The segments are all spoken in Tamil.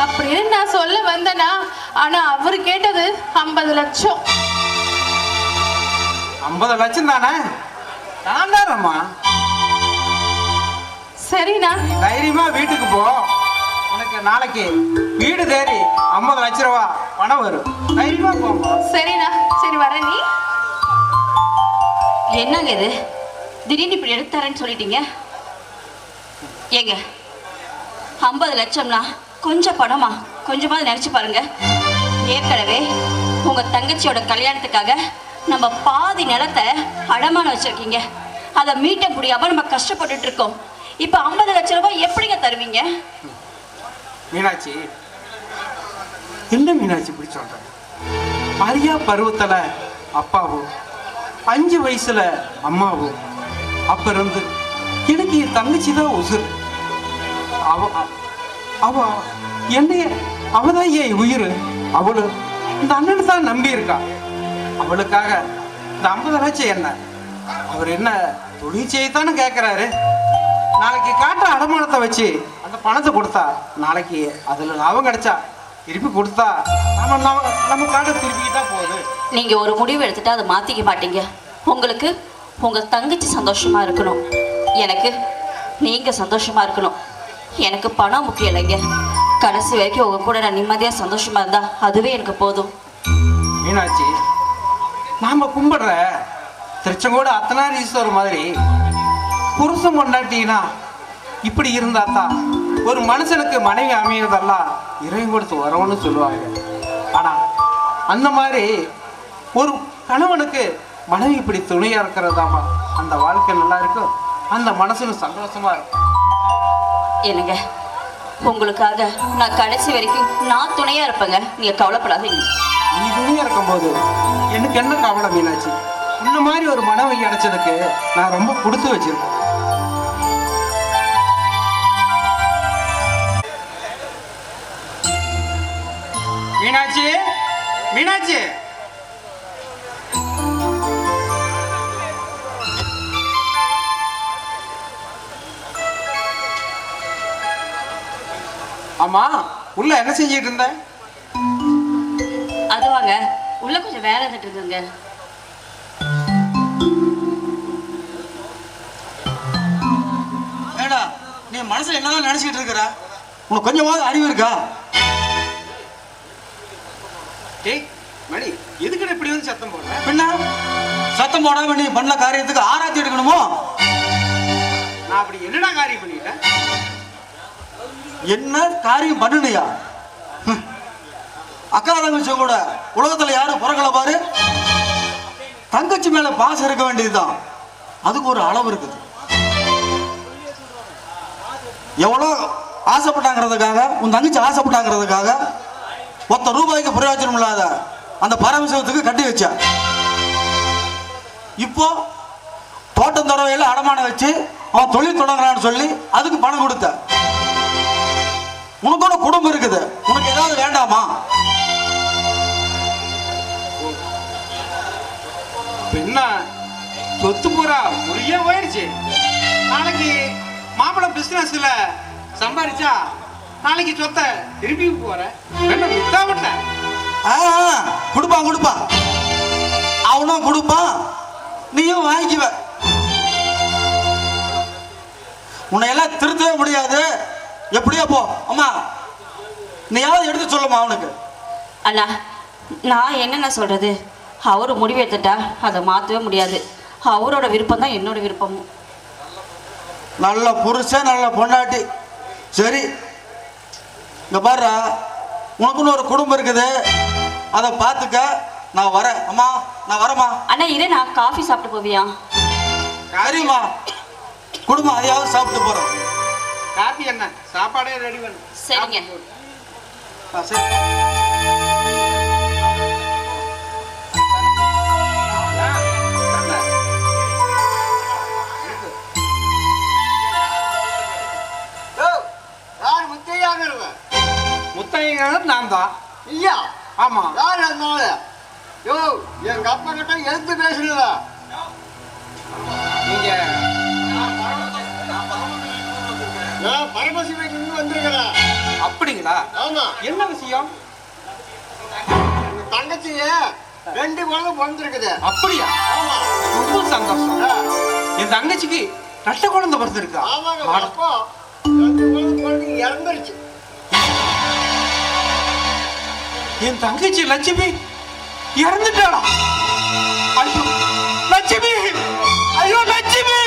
அப்படின்னு நான் சொல்ல வந்தேனா, ஆனா அவரு கேட்டது 50 லட்சம். 50 லட்சம் தானே? தாண்டாரம்மா. சரிண்ணா, தைரியமா வீட்டுக்கு போ. உனக்கு நாளைக்கு வீடு தேடி 50 லட்சம் ரூபா பணம் வரும். தைரியமா போமா. சரிண்ணா, சரி வர. நீ என்னங்க இது திடீர்னு இப்படி எடுத்தாரன்னு சொல்லிட்டீங்க? ஏங்க 50 லட்சம்னா கொஞ்சம் பணமா? கொஞ்சமாவது நினைச்சு பாருங்க. ஏற்கனவே உங்க தங்கச்சியோட கல்யாணத்துக்காக நம்ம பாதி நிலத்தை அடமான வச்சிருக்கீங்க. அதை மீட்ட முடியாம நம்ம கஷ்டப்பட்டுட்டு இருக்கோம். இப்ப 50 லட்சம் ரூபாய் எப்படிங்க தருவீங்க? மீனாட்சி, என்ன மீனாட்சி இப்படி சொல்ற? அரியா பருவத்துல அப்பாவும் 5 வயசுல அம்மாவும் அப்ப இருந்து எனக்கு என் தங்கச்சி தான் உசுர். அவ அவ என்னைய அவதான் என் உயிர். அவளு இந்த அண்ணனை தான் நம்பி இருக்கா. அவளுக்காக இந்த 50 லட்சம் என்ன? அவர் என்ன தொழில் செய்யத்தானே கேட்கிறாரு. நாளைக்கு காட்டுற அடமானத்தை வச்சு அந்த பணத்தை கொடுத்தா, நாளைக்கு அதுல லாபம் கிடைச்சா திருப்பி கொடுத்தா நம்ம காட்டை திருப்பிக்கிட்டா போகுது. நீங்க ஒரு முடிவு எடுத்துட்டா அதை மாத்திக்க மாட்டீங்க. உங்களுக்கு உங்க தங்கச்சி சந்தோஷமா இருக்கணும், எனக்கு நீங்க சந்தோஷமா இருக்கணும். எனக்கு பணம் முக்கியம் இல்லைங்க. கடைசி வரைக்கும் உங்க கூட நான் நிம்மதியா சந்தோஷமா இருந்தா அதுவே எனக்கு போதும். மீனாட்சி, நாம கும்பிடுற திருச்செங்கோடு அர்த்தநாரீஸ்வரர் மாதிரி புருஷன் கொண்டாட்டினா இப்படி இருந்தாத்தான் ஒரு மனுஷனுக்கு மனைவி அமையறதெல்லாம் இறைவன் கொடுத்து வரவுன்னு சொல்லுவாங்க. ஆனா அந்த மாதிரி ஒரு கணவனுக்கு மனைவி இப்படி துணையா இருக்கிறதாமா அந்த வாழ்க்கை நல்லா இருக்கும், அந்த மனசுன்னு சந்தோஷமா இருக்கும். என்னங்க, உங்களுக்காக நான் கடைசி வரைக்கும் நான் துணையா இருப்பேங்க. நீங்க கவலைப்படாதீங்க. நீ துணையா இருக்கும்போது எனக்கு என்ன கவலை மீனாட்சி? இந்த மாதிரி ஒரு மனைவி கிடைச்சதுக்கு நான் ரொம்ப கொடுத்து வச்சிருக்கேன். மீனாட்சி, மீனாட்சி, ஆமா உள்ள என்ன செஞ்சிட்டு இருந்த? அதுவாங்க, உள்ள கொஞ்சம் வேலை இருந்துட்டு இருக்குங்க. ஏடா, நீ மனசுல என்னதான் நினைச்சிட்டு இருக்கிற? உனக்கு கொஞ்சமாவது அறிவு இருக்கா? டேய் மணி, எதுக்கு இப்படி வந்து சத்தம் போடுற? பின்ன சத்தம் போடாம நீ பண்ண காரியத்துக்கு ஆராய்ச்சி எடுக்கணுமோ? நான் அப்படி என்னடா காரியம் பண்ணிட்டேன்? என்ன காரியம் பண்ணுனியா? அக்கா தங்கச்சி கூட உலகத்துல யாரும் பிறக்கல பாரு. தங்கச்சி மேல பாசம் இருக்க வேண்டியதுதான், அதுக்கு ஒரு அளவு இருக்குது. எவ்வளோ ஆசைப்பட்டாங்கிறதுக்காக, உன் தங்கச்சி ஆசைப்பட்டாங்கிறதுக்காக ₹1 பிரயோஜனம் இல்லாத அந்த பரமசிவத்துக்கு கட்டி வச்ச. இப்போ தோட்டம் துறவையில் அடமானம் வச்சு அவன் தொழில் தொடங்குறான்னு சொல்லி அதுக்கு பணம் கொடுத்த. உனக்கு ஒரு குடும்பம் இருக்குது, உனக்கு ஏதாவது வேண்டாமா? என்ன சொத்து பூரா முறிய போயிடுச்சு. நாளைக்கு மாப்பிள்ளை பிசினஸ்ல சம்பாதிச்சா நாளைக்கு சொத்தை திருப்பி போற. கொடுப்பான் கொடுப்பான், அவனும் கொடுப்பான், நீயும் வாங்கிக்குவ. உன்னை எல்லாம் திருத்தவே முடியாது. எப்படியோ போ. அம்மா, நீயாவது எடுத்து சொல்லுமா அவனுக்கு. அண்ணா, நான் என்னென்ன சொல்றது? அவரு முடிவு எடுத்துட்டா அதை மாற்றவே முடியாது. அவரோட விருப்பம் தான் என்னோட விருப்பமும். நல்ல புருஷன், நல்ல பொண்டாட்டி. சரி, இங்க பாரு, உனக்குன்னு ஒரு குடும்பம் இருக்குது, அதை பார்த்துக்க. நான் வரேன். அம்மா, நான் வரேம்மா. அண்ணா இரு, நான் காஃபி சாப்பிட்டு போவியா? சரிம்மா, குடும்பம் அதையாவது சாப்பிட்டு போறோம். காபி என்ன, சாப்பாடே ரெடி பண்ணு. சரிங்க. சரி. முத்தையா நான் தான். ஐயா, ஆமா. யார் அதனால? யோ, எங்க அப்பா கிட்ட எழுத்து பேசுறதா? நீங்க நான் பரமசிவன் வந்திருக்கிறேன். அப்படிங்களா? ஆமா. என்ன விஷயம்? உங்க தங்கச்சிய 2 குழந்தை பிறந்திருக்குது. அப்படியா? ஆமா. ரொம்ப சந்தோஷம். ஆ, என் தங்கச்சிக்கு ரெட்டை குழந்தை பிறந்திருக்கா? ஆமாங்க. ஆட. அப்போ 2 குழந்தை பிறந்து இறந்துருச்சு. என் தங்கச்சி லட்சுமி இறந்துட்டாளா? ஐயோ லட்சுமி! ஐயோ லட்சுமி!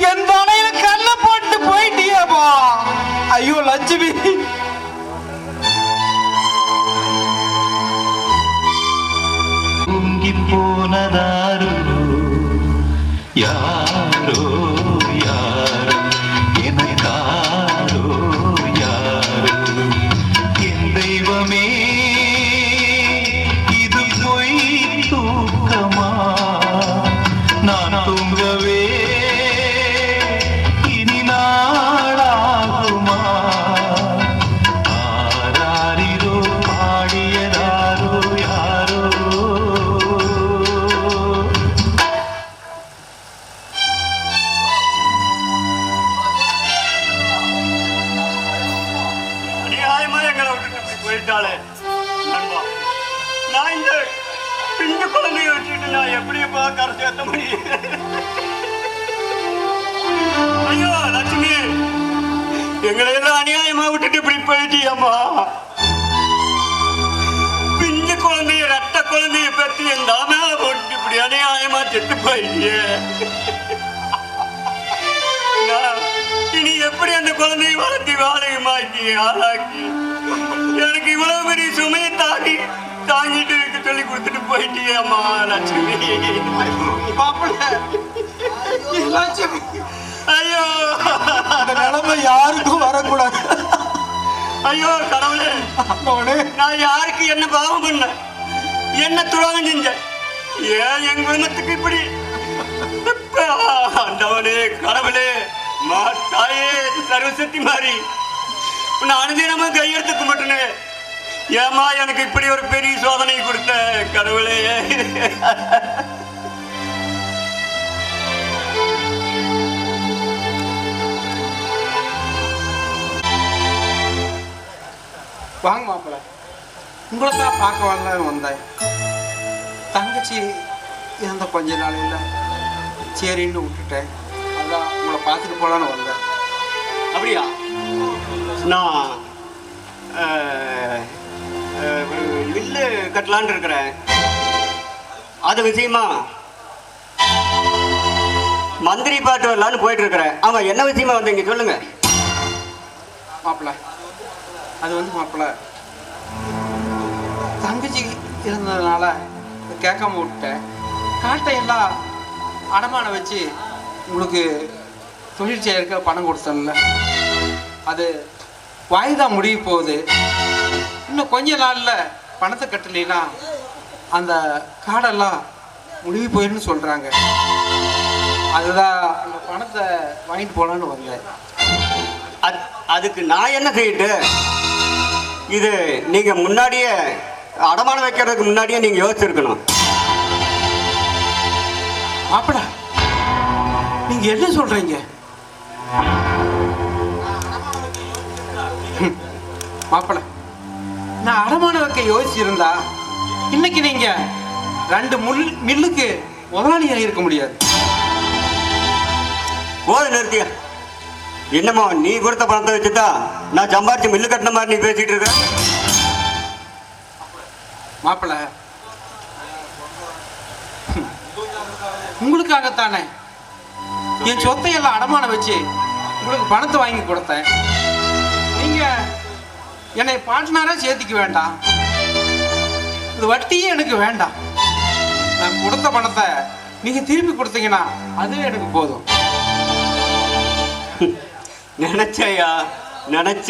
என் தலையில கல்ல போட்டு போயிட்டியேப்பா! ஐயோ லட்சுமி! தூங்கி போனதாரோ யாரோ யாரோ எனக்காரோ யாரோ என் தெய்வமே இது பொய் தூக்கமா நான் தூங்கவே இனி நாளாகுமா ஆராரிரோ பாடியதாரோ யாரோ அநியாயமா எங்களை விட்டுட்டு இப்படி போயிட்டாளே நண்பா. நான் இந்த பிஞ்சு குழந்தைய வச்சுட்டு நான் எப்படிப்பா கரை சேர்த்த முடியும்? ஐயோ லட்சுமி, எங்களை எல்லாம் அநியாயமா விட்டுட்டு இப்படி போயிட்டியம்மா. பிஞ்சு குழந்தைய ரத்த குழந்தைய பத்தி என் தாமேல போட்டு இப்படி அநியாயமா செத்து போயிட்டியே. நான் இனி எப்படி அந்த குழந்தையை வளர்த்தி வாழையமாக்கி ஆளாக்கி எனக்கு இவ்வளவு பெரிய சுமையை தாங்கிட்டு இருக்க சொல்லி கொடுத்துட்டு போயிட்டியே அம்மா லட்சுமி. மாப்பிள்ளை, லட்சுமி! ஐயோ இந்த நிலைமை யாருக்கும் வரக்கூடாது. ஐயோ கடவுளே, அம்மாவனே, நான் யாருக்கு என்ன பாவம் பண்ண, என்ன துரோகம் செஞ்சேன்? ஏன் என் குடும்பத்துக்கு இப்படி? ஆண்டவனே, கடவுளே, தாயே, சர்வசக்தி மாறி உன்னை அனுதினமும் கையெடுத்துக்க மாட்டேனே. ஏமா எனக்கு இப்படி ஒரு பெரிய சோதனை கொடுத்த கடவுளே. வாங்க மாப்பிள்ளை, உங்களை தான் பார்க்க வரலான்னு வந்தேன். தங்கச்சி இருந்த கொஞ்ச நாளையில் சரின்னு விட்டுட்டேன். அதான் உங்களை பார்த்துட்டு போகலான்னு வந்தேன். அப்படியா? நான் ஒரு மில்லு கட்டலான்னு இருக்கிறேன். அது விஷயமா மந்திரி பாட்டு வரலான்னு போயிட்டு இருக்கிறேன். ஆமா, என்ன விஷயமா வந்தீங்க சொல்லுங்க. மாப்பிள்ளை, அது வந்து மாப்பிள்ளை, தங்கச்சி இருந்ததுனால கேட்காம விட்டேன். காட்டையெல்லாம் அடமானம் வச்சு உங்களுக்கு தொழில் செய்யறதுக்கு பணம் கொடுத்தேன்ல, அது வாய்தா முடிய போகுது. இன்னும் கொஞ்ச நாளில் பணத்தை கட்டலைன்னா அந்த காடெல்லாம் முடிவு போயிடுன்னு சொல்கிறாங்க. அதுதான் அந்த பணத்தை வாங்கிட்டு போகலான்னு வந்தேன். அதுக்கு நான் என்ன செய்யிட்டு? இது நீங்க முன்னாடியே அடமானம் வைக்கிறதுக்கு முன்னாடியே நீங்க யோசிச்சிருக்கணும். மாப்பிள்ளை, நீங்க என்ன சொல்றீங்க? மாப்பிள்ளை, நான் அடமானம் வைக்க யோசிச்சிருந்தா இன்னைக்கு நீங்க 2 மில்லுக்கு முதலாளியாக இருக்க முடியாது. போது நிறுத்திய. என்னமோ நீ கொடுத்த பணத்தை வச்சுட்டா நான் சம்பாரிச்சு மில்லு கட்டின மாதிரி நீ பேசிட்டு இருக்க. மாப்பிள்ளை, உங்களுக்காகத்தானே என் சொத்தை எல்லாம் அடமானம் வச்சு உங்களுக்கு பணத்தை வாங்கி கொடுத்தேன். நீங்க என்னை பார்ட்னரா சேர்த்துக்க வேண்டாம். இது வட்டியே எனக்கு வேண்டாம். நான் கொடுத்த பணத்தை நீங்க திருப்பி கொடுத்தீங்கன்னா அதுவே எனக்கு போதும். நினைச்சையா, நினைச்ச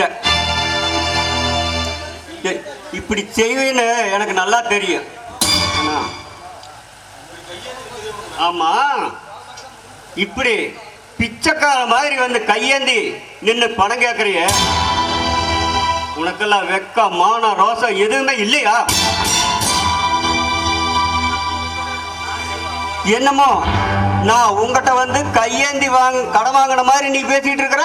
இப்படி செய்வேன்னு எனக்கு நல்லா தெரியும். ஆமா, இப்படி பிச்சைக்கார மாதிரி வந்து கையேந்தி நின்று பணம் கேட்கறிய, உனக்கெல்லாம் வெக்க மானம் ரோசம் எதுவுமே இல்லையா? என்னமோ நான் உங்ககிட்ட வந்து கையேந்தி கடன் வாங்கின மாதிரி நீ பேசிட்டு இருக்கிற.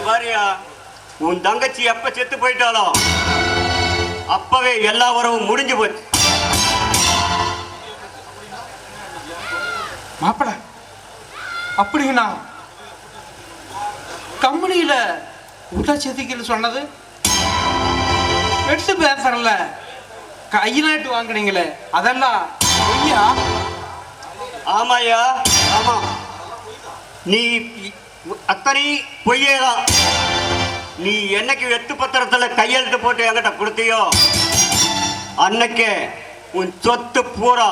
பாரியா, உன் தங்கச்சி எப்ப செத்து போயிட்டாலோ அப்பவே எல்லா உறவும் முடிஞ்சு போச்சு. மாப்பிள அப்படின்னா கம்பெனியில ஊட்டா செதுக்கின்னு சொன்னது எடுத்து பேசுறல கையிலாட்டு வாங்குனீங்களே அதெல்லாம் பொய்யா? ஆமாயா, ஆமா. நீ அத்தனை பொய்யேதான். நீ என்னைக்கு வெத்து பத்திரத்துல கையெழுத்து போட்டு என்கிட்ட கொடுத்தியோ அன்னைக்கே உன் சொத்து பூரா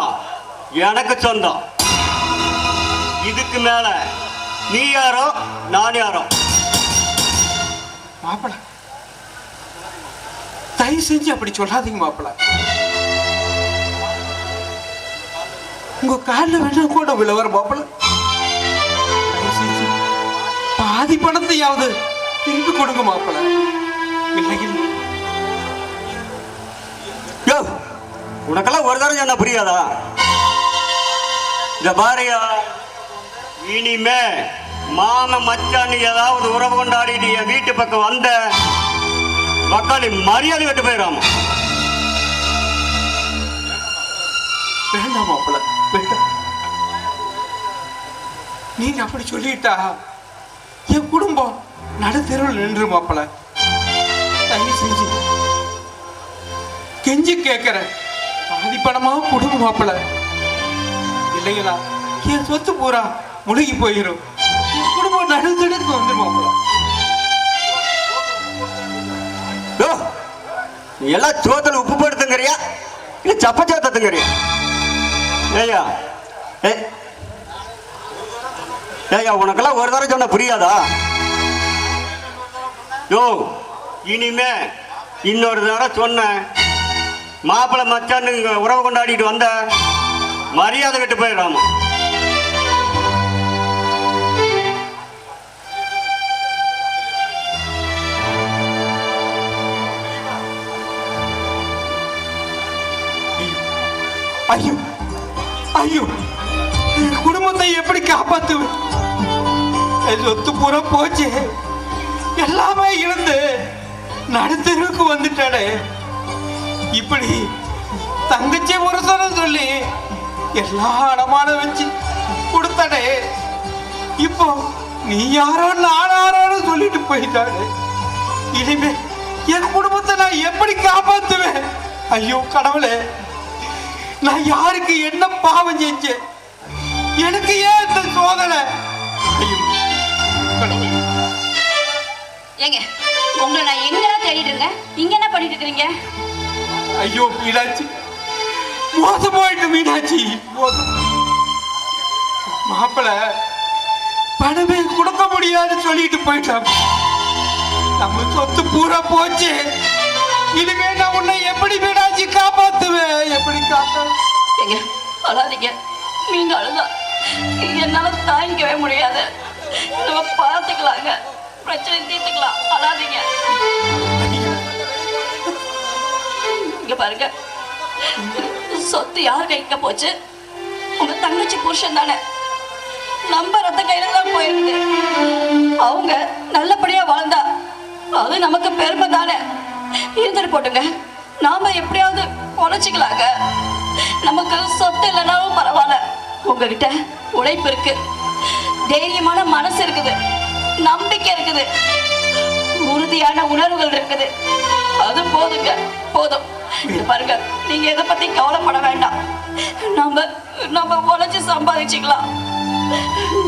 எனக்கு சொந்தம். இதுக்கு மேல நீ யாரோ நான் யாரோ? மாப்பிள தயவு செஞ்சு அப்படி சொல்லாதீங்க மாப்பிள. உங்க காலில் வேணா கூட விழவர மாப்பிள. தயவு செஞ்சு பாதி பணத்தையாவது திருப்பி கொடுங்க மாப்பிள. இல்லையில் யோ, உனக்கெல்லாம் ஒரு தரம் சொன்னா புரியாதா? இந்த பாரியா, இனிமே மாம மச்சான்னு ஏதாவது உறவு கொண்டாடிட்டு என் வீட்டு பக்கம் வந்த மக்களை மரியாதை விட்டு போயிடாம. வேண்டாம் மாப்பிள, வேண்டாம். நீங்க அப்படி சொல்லிட்டா என் குடும்பம் நடுத்தெருவில் நின்று மாப்பிள. தயவு செஞ்சு கெஞ்சி கேட்கிற பாதி பணமா கொடுங்க மாப்பிள. இல்லைங்களா என் சொத்து பூரா முழுகி போயிடும். என் குடும்பம் நடுத்தெடுக்கு வந்துடும் மாப்பிள. யோ, நீ எல்லாம் சோத்துல உப்பு போடுத்துங்கிறியா இல்ல சப்ப சோத்தத்துங்கிறியா? ஏய்யா, ஏய்யா, உனக்கெல்லாம் ஒரு தரம் சொன்ன புரியாதா? யோ, இனிமே இன்னொரு தடவை சொன்ன மாப்பிள்ளை மச்சான்னு உறவு கொண்டாடிட்டு வந்த மரியாதை விட்டு போயிடாம. ஐயோ ஐயோ, என் குடும்பத்தை எப்படி காப்பாத்துவேன்? என் சொத்து பூரா போச்சு. எல்லாமே இழந்து நடுத்தருக்கு வந்துட்டாடே. இப்படி தங்கச்சி புருஷனும் சொல்லி எல்லா அடமான வச்சு கொடுத்தாடே. இப்போ நீ யாரோ நான் யாரோன்னு சொல்லிட்டு போயிட்டாடே. இனிமே என் குடும்பத்தை நான் எப்படி காப்பாத்துவேன்? ஐயோ கடவுளே, நான் யாருக்கு என்ன பாவம் செஞ்சேன்? எனக்கு ஏன் இந்த சோதனை? ஐயோ கடவுளே. ஏங்க, உங்களை நான் எங்கடா தேடிட்டு இருந்தேன், இங்க என்ன பண்ணிட்டு இருக்கீங்க? ஐயோ மீனாட்சி, மோசம் போயிட்டு மீனாட்சி, மோசம். மாப்பிள பணமே கொடுக்க முடியாதுன்னு சொல்லிட்டு போயிட்டான். நம்ம சொத்து பூரா போச்சு. இனிமே நான் உன்னை எப்படி மீனாட்சி காப்பாத்துவேன்? எப்படி காப்பாத்து? ஏங்க, அழாதீங்க. நீங்க அழுதா என்னால தாங்கிக்கவே முடியாது. நம்ம பார்த்துக்கலாங்க, பிரச்சனை தீர்த்துக்கலாம். அழாதீங்க. இங்க பாருங்க, சொத்து யார் கைக்க போச்சு? உங்க தங்கச்சி புருஷன் தானே. நம்ம ரத்த கையில தான் போயிருக்கு. அவங்க நல்லபடியா வாழ்ந்தா அது நமக்கு பெருமை தானே. இருந்துட்டு போட்டுங்க, நாம எப்படியாவது உழைச்சிக்கலாங்க. நமக்கு சொத்து இல்லைனாலும் பரவாயில்ல. உங்ககிட்ட உழைப்பு இருக்கு, தைரியமான மனசு இருக்குது, நம்பிக்கை இருக்குது, உறுதியான உணர்வுகள் இருக்குது. அது போதுங்க, போதும். இது பாருங்க, நீங்க எதை பத்தி கவலைப்பட வேண்டாம். நம்ம உழைச்சு சம்பாதிச்சுக்கலாம்.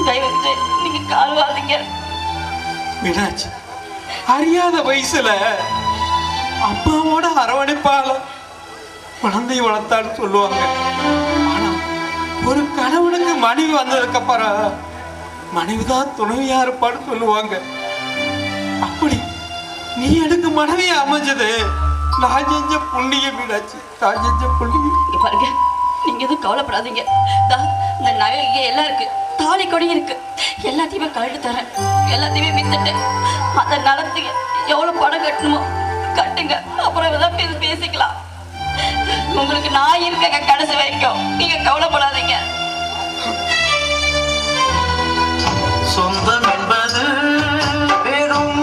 தயவுக்கு நீங்க கால்வாதீங்க. மீனாட்சி, அறியாத வயசுல அப்பாவோட அரவணைப்பால குழந்தை வளர்த்தான்னு சொல்லுவாங்க. ஆனா ஒரு கணவனுக்கு மனைவி வந்ததுக்கு அப்புறம் மனைவிதான் துணைவியா இருப்பான்னு சொல்லுவாங்க. அப்படி நீ எனக்கு மனைவியா அமைஞ்சது நான் செஞ்ச புண்ணியம் மீனாட்சி, நான் செஞ்ச புண்ணியம். இங்க பாருங்க, நீங்க எதுவும் கவலைப்படாதீங்க. இந்த நகை எல்லாம் இருக்கு, தாலி கொடி இருக்கு, எல்லாத்தையுமே கழட்டு தரேன். எல்லாத்தையுமே வித்துட்டு அந்த நிலத்துக்கு எவ்வளவு பணம் கட்டணுமோ கட்டுங்க. அப்புறம் ஏதாவது பேசிக்கலாம். உங்களுக்கு நான் இருக்கேங்க கடைசி வரைக்கும். நீங்க கவலைப்படாதீங்க. சொந்தம் என்பது வெறும்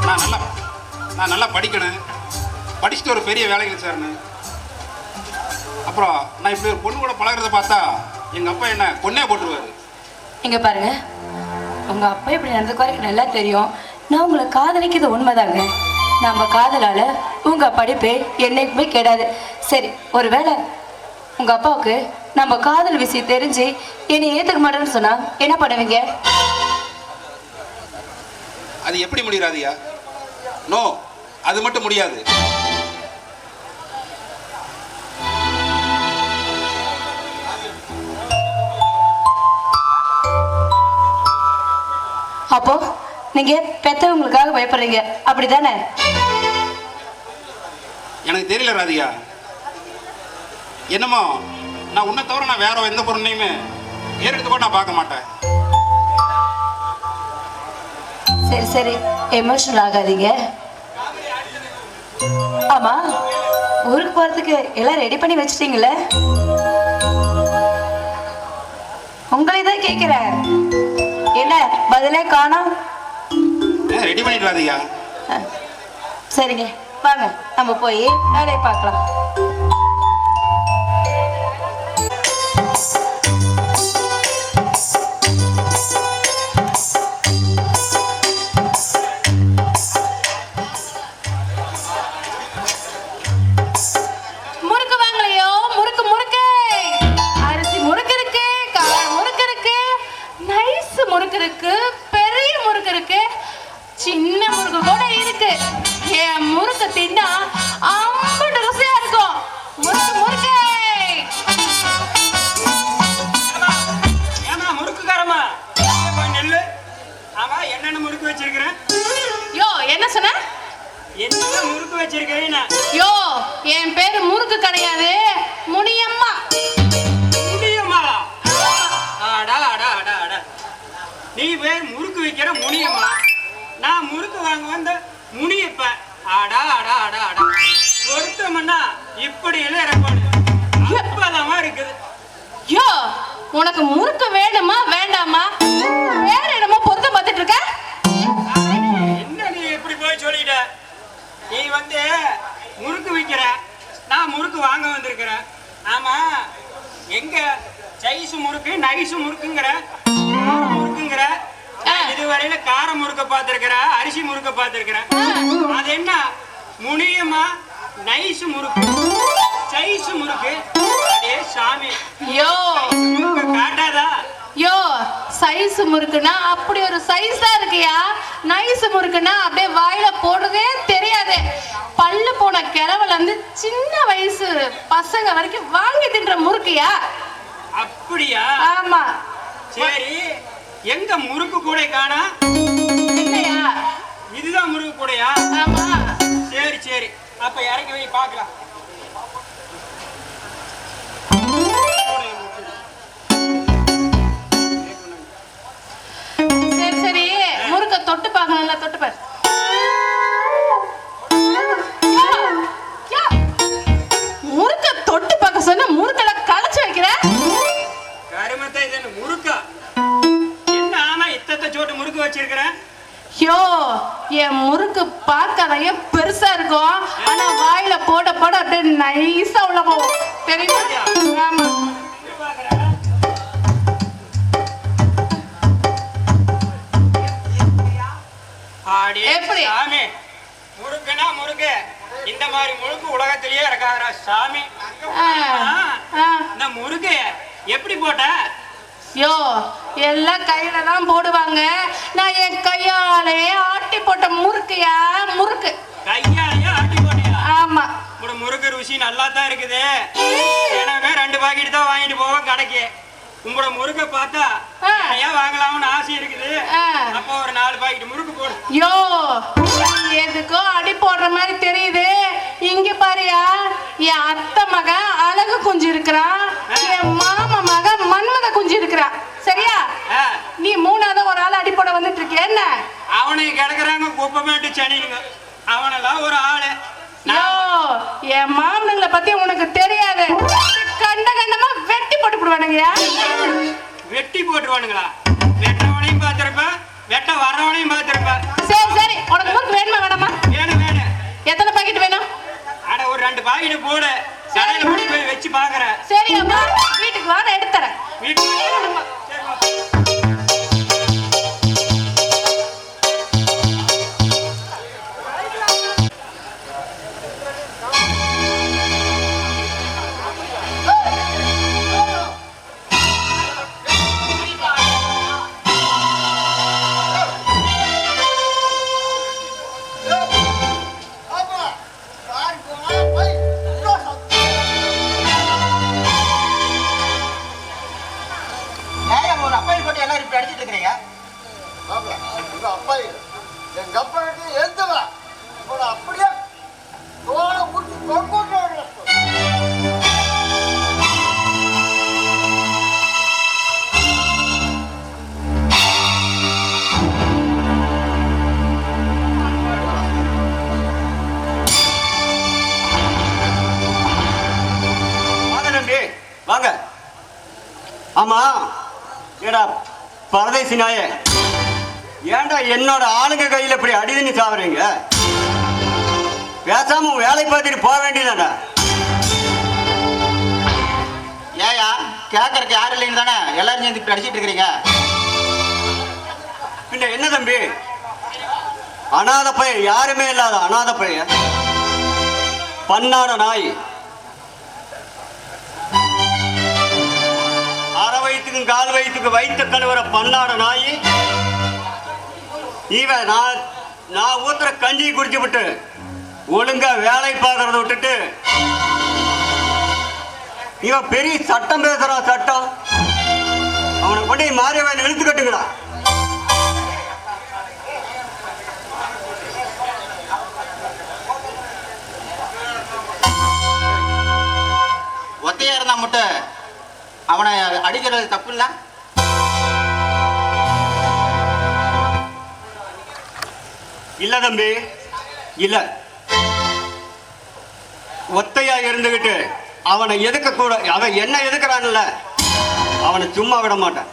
நான் நல்லா படிக்கணும், படிச்சுட்டு ஒரு பெரிய வேலைக்கு சேரணும். அப்புறம் நான் இப்படி ஒரு பொண்ணு கூட பழகிறத பார்த்தா எங்கள் அப்பா என்ன கொன்னே போட்டுருவாரு. இங்க பாருங்க, உங்க அப்பா இப்படி நடந்துக்கு எனக்கு நல்லா தெரியும். நான் உங்களை காதலிக்கிறது உண்மைதாங்க. நம்ம காதலால உங்க படிப்பு என்னைக்குமே கெடாது. சரி, ஒருவேளை உங்க அப்பாவுக்கு நம்ம காதல் விஷயம் தெரிஞ்சு என்னை ஏத்துக்க மாட்டேன்னு சொன்னா என்ன பண்ணுவீங்க? அது எப்படி முடியாதியா? நோ, அது மட்டும் முடியாது. அப்போ நீங்க பெத்தவங்களுக்காக பயப்படுறீங்க, அப்படிதானே? எனக்கு தெரியல ராதிகா, என்னமோ நான் உன்னை தவிர நான் வேற எந்த பொருளையுமே ஏறெடுத்து கூட நான் பார்க்க மாட்டேன். சரி சரி, எமோஷனல் ஆகாதீங்க. ஆமா, ஊருக்கு போறதுக்கு எல்லாம் ரெடி பண்ணி வச்சிட்டீங்களே? உங்களை தான் கேட்கிறேன், என்ன பதிலே காணோம்? ரெடி பண்ணிட்டு ராதிகா. சரிங்க, வாங்க நம்ம போய் வேலையை பார்க்கலாம். முறுக்கு வாங்கலையோ? முறுக்கு முறுக்கு, அரிசி முறுக்கு இருக்கு, கார முறுக்கு இருக்கு, நைஸ் முறுக்கு இருக்கு, பெரிய முறுக்கு இருக்கு, சின்ன முறுக்கு கூட இருக்கு. என் முறுக்கு தின்னா அம்பட்டு ருசியா இருக்கும். முறுக்கு முறுக்கு. ஏமா முறுக்குக்காரமா நெல்லு? ஆமா, என்னென்ன முறுக்கு வச்சிருக்கிறேன்? யோ, என்ன சொன்ன? என்ன முறுக்கு வச்சிருக்கிறேன்? யோ, என் பேரு முறுக்கு கிடையாது, முனியம்மா. முனியம்மாளா? ஆடா அடா அடா அடா, நீ பேர் முறுக்கு வைக்கிற முனியம்மா, நான் முறுக்கு வாங்க வந்த முனியப்ப. ஆடா அடா அடா அடா, பொருத்தம்னா இப்படி எல்லாம் இறப்பாடு அப்பதாமா இருக்குது. யோ, உனக்கு முறுக்கு வேணுமா வேண்டாமா? வேற என்னமோ பொருத்த பார்த்துட்டு இருக்க? என்ன நீ இப்படி போய் சொல்லிட்ட? நீ வந்து முறுக்கு விற்கிற, நான் முறுக்கு வாங்க வந்திருக்கிறேன். ஆமா, எங்க சைசு முறுக்கு நைசு முறுக்குங்கிற, முறுக்குங்கிற? இதுவரையில கார முறுக்க பார்த்திருக்கிற, அரிசி முறுக்க பார்த்திருக்கிறேன். அது என்ன முனியமா நைசு முறுக்கு, சைசு முறுக்கு? அடே சாமி, யோ காட்டாதா? யோ, சைஸ் முறுக்குனா அப்படி ஒரு சைஸா இருக்கியா? நைஸ் முறுக்குனா அப்படியே வாயில போடுறதே தெரியாது. பல்லு போன கிழவல இருந்து சின்ன வயசு பசங்க வரைக்கும் வாங்கி தின்ற முறுக்கியா? அப்படியா? ஆமா. சரி, எங்க முறுக்கு கூட காணா? இல்லையா? இதுதான் முறுக்கு கூடையா? ஆமா. சரி சரி, அப்ப இறக்கி வை பார்க்கலாம். சரி சரி, முறுக்க தொட்டு பார்க்கணும்ல, தொட்டு பாரு. முறுக்க தொட்டு பார்க்க சொன்ன முறுக்கெல்லாம் களைச்சு வைக்கிற? கருமத்தை இது முறுக்கா? என்ன ஆமா இத்தத்தை சோட்டு முறுக்கு வச்சிருக்கிறேன்? யோ, என் முறுக்கு பார்க்கறைய பெருசா இருக்கும், ஆனா வாயில போட போட அப்படியே நைஸா உள்ள போகும், தெரியுமா? ஆமா. எப்படி? சாமி, முறுக்குனா முறுக்கு, இந்த மாதிரி முறுக்கு உலகத்திலேயே இருக்காரா சாமி? இந்த முறுக்கு எப்படி போட்ட? யோ, எல்லாம் கையில தான் போடுவாங்க, நான் என் கையாலே ஆட்டி போட்ட முறுக்குயா முறுக்கு. கையாலேயே ஆட்டி போட்டியா? ஆமா. உங்களோட முறுக்கு ருசி நல்லா தான் இருக்குது. எனவே 2 பாக்கெட் தான் வாங்கிட்டு போவோம் கடைக்கு. உங்களோட முறுக்க பார்த்தா ஏன் வாங்கலாம்னு ஆசை இருக்குது. அப்போ ஒரு 4 பாக்கெட் முறுக்கு போடு. யோ, எதுக்கோ அடி போடுற மாதிரி தெரியுது. இங்க பாரியா, என் அத்தை மகன் அழகு குஞ்சு இருக்கிறான், என் மாமா மகன் மன்மத குஞ்சு இருக்கிறான், சரியா? நீ 3ஆவது ஒரு ஆள் அடி போட வந்துட்டு இருக்க என்ன? அவனுக்கு கிடக்குறாங்க குப்பமேட்டு சனிங்க, அவனெல்லாம் ஒரு ஆளு. யோ, என் மாமனுங்களை பத்தி உனக்கு தெரியாது, கண்ட கண்டமா வெட்டி போட்டு போடுவானுங்கயா. வெட்டி போட்டுருவானுங்களா? வெட்டுறவனையும் பார்த்திருப்ப, வெட்ட வரவனையும் பார்த்துருப்ப. சரி சரி, உனக்கு முறுக்கு வேணுமா வேணாமா? வேணும் வேணும். எத்தனை பாக்கெட் வேணும்? அட ஒரு 2 பாக்கெட் போடு. கடையில கொண்டு போய் வச்சு பாக்குறேன். சரி அம்மா, வீட்டுக்கு வா, நான் எடுத்து தரேன். வீட்டுக்கு சரிம்மா. ஒரு அப்பையில் போட்டு எல்லாரும் இப்படி அடிச்சிட்டு இருக்கிறீங்க. எங்க அப்பா எங்க அப்பா எழுந்துவா அப்படியே தோலை ஊற்றி தொங்கோட்டு வாங்க. ஆமா, ஏடா பரதேசி நாய, ஏன்டா என்னோட ஆளுங்க கையில இப்படி அடிதுன்னு சாவறீங்க? பேசாம வேலை பார்த்துட்டு போக வேண்டியதாடா. ஏயா கேட்கறதுக்கு யாரும் இல்லைன்னு தானே எல்லாரும் சேர்ந்து இப்படி அடிச்சிட்டு இருக்கிறீங்க? பின்ன என்ன தம்பி, அநாத பைய, யாருமே இல்லாத அநாத பைய, பன்னாட நாய், அரை வயிற்றுக்கும் கால் வயிற்றுக்கு வயிற்று கழுவுற பன்னாட நாய் இவன். நான் ஊத்துற கஞ்சி குடிச்சு விட்டு ஒழுங்கா வேலை பார்க்கறத விட்டுட்டு இவன் பெரிய சட்டம் பேசுறான். சட்டம் அவனை கொண்டு மாறிய வேலை இழுத்து கட்டுங்களா. ஒத்தையா இருந்தா மட்டும் அவனை அடிக்கிறது தப்பு இல்ல? இல்ல தம்பி, இல்ல. ஒத்தையா இருந்துகிட்டு அவனை எதுக்க கூட, அவன் என்ன எதுக்குறான்ல, அவனை சும்மா விட மாட்டான்.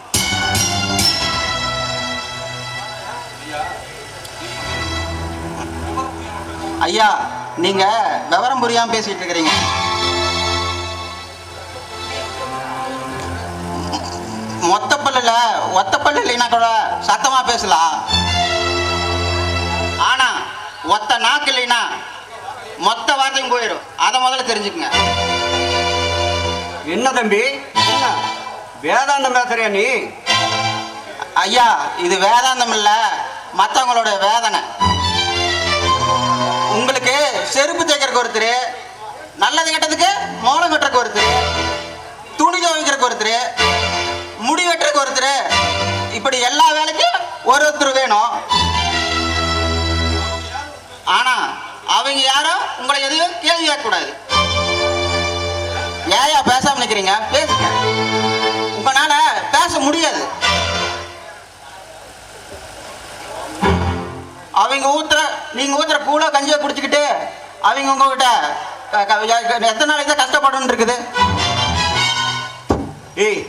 ஐயா, நீங்க விவரம் புரியாம பேசிட்டு இருக்கிறீங்க. ஒத்த பல்லு இல்லைன்னா கூட சத்தமா பேசலாம். ஆனா ஒத்த நாக்கு இல்லைன்னா மொத்த வார்த்தையும் போயிடும். அதை முதல்ல தெரிஞ்சுக்குங்க. என்ன தம்பி, என்ன வேதாந்தம் பேசுறியா நீ? ஐயா, இது வேதாந்தம் இல்ல, மற்றவங்களோட வேதனை. உங்களுக்கு செருப்பு தைக்கிறதுக்கு ஒருத்தர், நல்லது கெட்டதுக்கு மோளம் கட்டுறதுக்கு ஒருத்தர், துணி துவைக்கிறதுக்கு ஒருத்தர், முடி வெட்டுறதுக்கு ஒருத்தர், இப்படி எல்லா வேலைக்கும் ஒருத்தர் வேணும். ஆனா அவங்க யாரும் உங்களை எதையும் கேள்வி கேட்கக்கூடாது. ஏயா பேசாம நிக்கிறீங்க? பேசுங்க. உங்களால பேச முடியாது. நீங்க ஊத்துற கூழ கஞ்சியை குடிச்சுக்கிட்டு அவங்க உங்ககிட்ட எத்தனை நாளைக்கு தான் கஷ்டப்படணும் இருக்குது. ஏய்,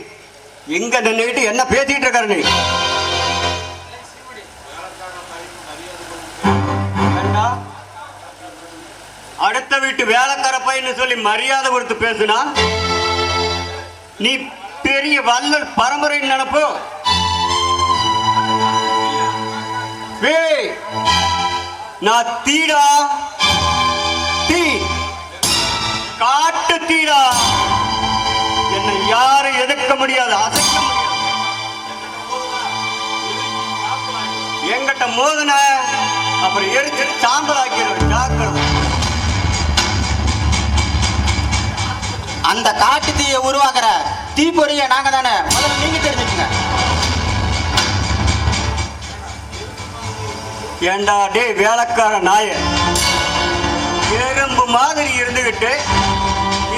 எங்க நின்னுகிட்டு என்ன பேசிட்டு இருக்காரு நீ? அடுத்த வீட்டு வேலைக்கார பையன்னு சொல்லி மரியாதை கொடுத்து பேசுனா நீ பெரிய வல்லல் பரம்பரைன்னு நினைப்போ? நான் தீடா, தீ, காட்டு தீடா. என்னை யாரும் எதிர்க்க முடியாது, அசைக்க முடியாது. எங்கிட்ட மோதுன அப்புறம் எரிச்சு சாம்பல் ஆக்கிடுவேன். அந்த காட்டு தீயை உருவாக்குற தீப்பொறிய நாங்க தானே, முதல்ல நீங்க தெரிஞ்சுக்கங்க. ஏண்டா டே வேலைக்கார நாய, எறும்பு மாதிரி இருந்துகிட்டு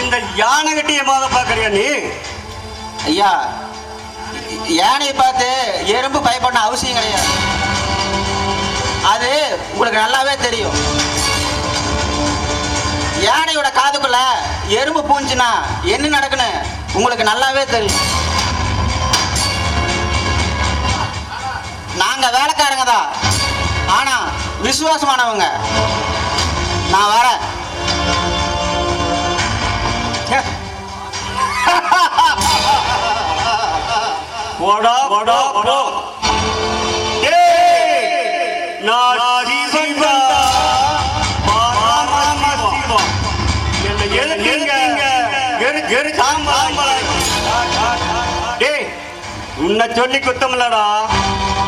இந்த யானை கட்டிய மாத பாக்குறியா நீ? ஐயா, யானையை பார்த்து எறும்பு பயப்பட அவசியம் கிடையாது. அது உங்களுக்கு நல்லாவே தெரியும். யானையோட காதுக்குள்ள எறும்பு பூஞ்சுனா என்ன நடக்குன்னு உங்களுக்கு நல்லாவே தெரியும். நாங்க நாங்க வேலைக்காரங்க தான், ஆனா விசுவாசமானவங்க. நான் வரேன். போடா போடா போ. ஏய், நான் சிவன்டா. பாராம சிவா. என்னை எழுதுங்க. டேய், உன்னை சொல்லி குத்தமில்லடா,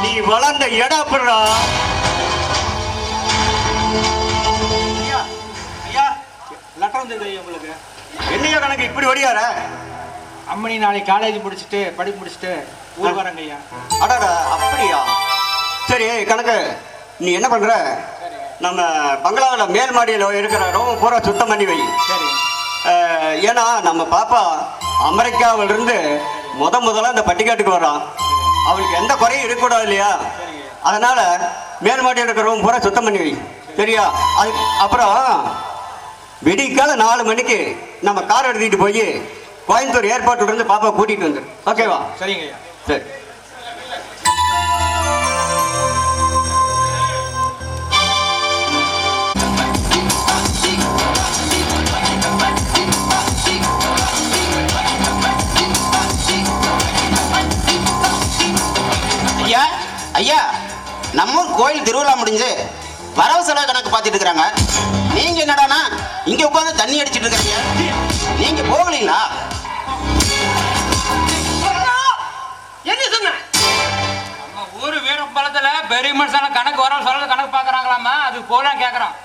நீ வளர்ந்த இடம் அப்படிடா. ஐயா லெட்டர் வந்தது ஐயா உங்களுக்கு. என்னையா கணக்கு இப்படி வடியார? அம்மணி நாளைக்கு காலேஜ் முடிச்சுட்டு படிப்பு முடிச்சுட்டு ஊர் வரங்க ஐயா. அடாடா, அப்படியா? சரி கணக்கு, நீ என்ன பண்ற? நம்ம பங்களாவில் மேல் மாடியில் இருக்கிற ரோமம் பூரா சுத்தம் பண்ணி வை. சரி. ஏன்னா நம்ம பாப்பா அமெரிக்காவிலிருந்து முதல்ல இந்த பட்டிக்காட்டுக்கு வர்றான். அவளுக்கு எந்த குறையும் இருக்கக்கூடாது இல்லையா? அதனால மேல் மாடியில் இருக்கிற ரோமம் பூரா சுத்தம் பண்ணி வை. சரியா? அது அப்புறம் விடிக்கால 4 மணிக்கு நம்ம கார் எடுத்துக்கிட்டு போய் கோயம்புத்தூர் ஏர்போர்ட்ல இருந்து பாப்பா கூட்டிட்டு வந்துரு. ஓகேவா? சரிங்க ஐயா. சரி. ஐயா ஐயா, நம்ம ஊர் கோயில் திருவிழா முடிஞ்சு வரவு செலவு கணக்கு பார்த்துட்டு இருக்கிறாங்க. நீங்க என்னடானா இங்க உட்காந்து தண்ணி அடிச்சிட்டு இருக்கீங்க? நீங்க போகலீங்களா? என்ன சொன்ன? நம்ம ஊரு வீரப்பாலத்துல பெரிய மனுஷன கணக்கு வரவு செலவு கணக்கு பாக்குறாங்களாமா, அது போலாம் கேக்குறான்.